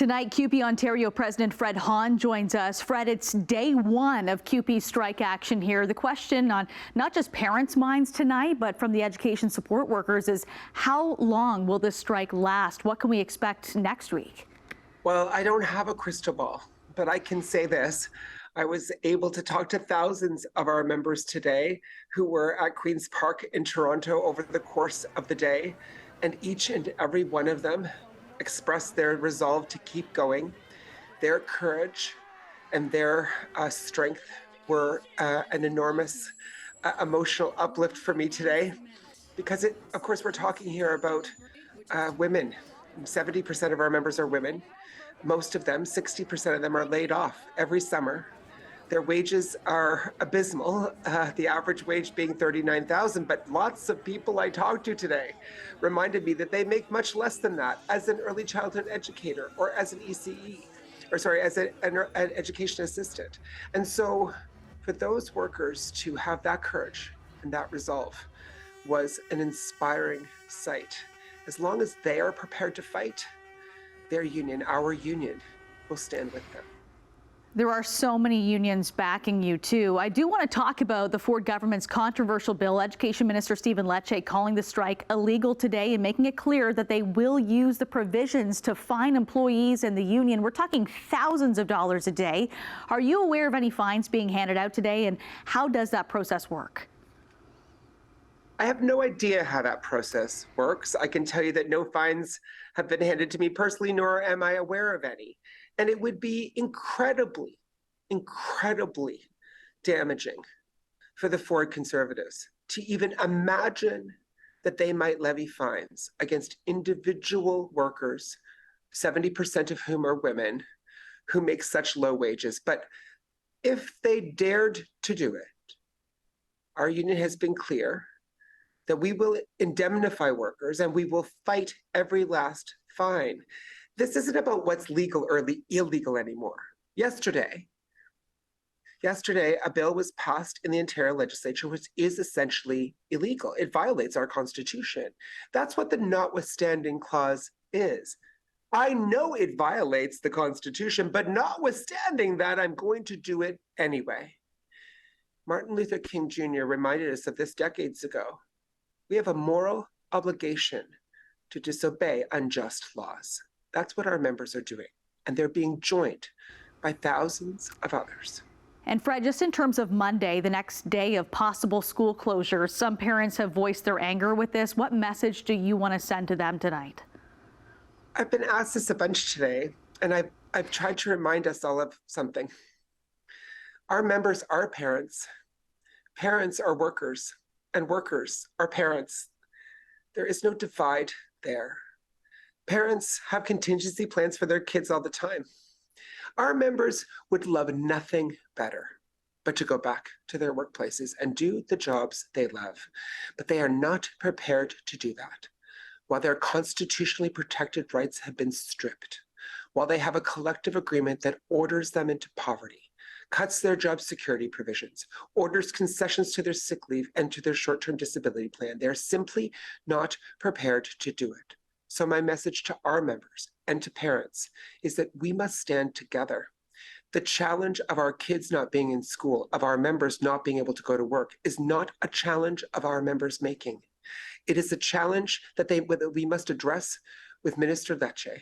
Tonight, CUPE Ontario President Fred Hahn joins us. Fred, it's day one of CUPE's strike action here. The question on not just parents' minds tonight, but from the education support workers is how long will this strike last? What can we expect next week? Well, I don't have a crystal ball, but I can say this. I was able to talk to thousands of our members today who were at Queen's Park in Toronto over the course of the day, and each and every one of them expressed their resolve to keep going. Their courage and their strength were an enormous emotional uplift for me today, because of course, we're talking here about women. 70% of our members are women. Most of them, 60% of them, are laid off every summer. Their wages are abysmal, the average wage being $39,000, but lots of people I talked to today reminded me that they make much less than that as an early childhood educator or as an ECE, or sorry, as an education assistant. And so for those workers to have that courage and that resolve was an inspiring sight. As long as they are prepared to fight, their union, our union, will stand with them. There are so many unions backing you, too. I do want to talk about the Ford government's controversial bill. Education Minister Stephen Lecce calling the strike illegal today and making it clear that they will use the provisions to fine employees and the union. We're talking thousands of dollars a day. Are you aware of any fines being handed out today, and how does that process work? I have no idea how that process works. I can tell you that no fines have been handed to me personally, nor am I aware of any. And it would be incredibly, incredibly damaging for the Ford Conservatives to even imagine that they might levy fines against individual workers, 70% of whom are women, who make such low wages. But if they dared to do it, our union has been clear that we will indemnify workers and we will fight every last fine. This isn't about what's legal or illegal anymore. Yesterday, a bill was passed in the Ontario legislature which is essentially illegal. It violates our Constitution. That's what the notwithstanding clause is. I know it violates the Constitution, but notwithstanding that, I'm going to do it anyway. Martin Luther King Jr. reminded us of this decades ago. We have a moral obligation to disobey unjust laws. That's what our members are doing, and they're being joined by thousands of others. And Fred, just in terms of Monday, the next day of possible school closures, some parents have voiced their anger with this. What message do you want to send to them tonight? I've been asked this a bunch today, and I've tried to remind us all of something. Our members are parents. Parents are workers, and workers are parents. There is no divide there. Parents have contingency plans for their kids all the time. Our members would love nothing better but to go back to their workplaces and do the jobs they love. But they are not prepared to do that while their constitutionally protected rights have been stripped, while they have a collective agreement that orders them into poverty, cuts their job security provisions, orders concessions to their sick leave and to their short-term disability plan. They're simply not prepared to do it. So my message to our members and to parents is that we must stand together. The challenge of our kids not being in school, of our members not being able to go to work, is not a challenge of our members making. It is a challenge that we must address with Minister Lecce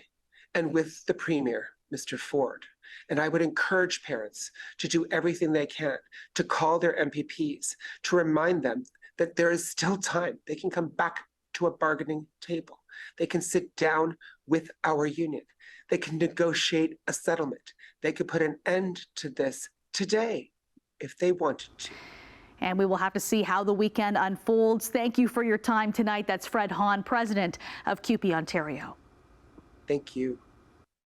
and with the Premier, Mr. Ford. And I would encourage parents to do everything they can to call their MPPs, to remind them that there is still time. They can come back to a bargaining table. They can sit down with our union. They can negotiate a settlement. They could put an end to this today if they wanted to. And we will have to see how the weekend unfolds. Thank you for your time tonight. That's Fred Hahn, president of CUPE Ontario. Thank you.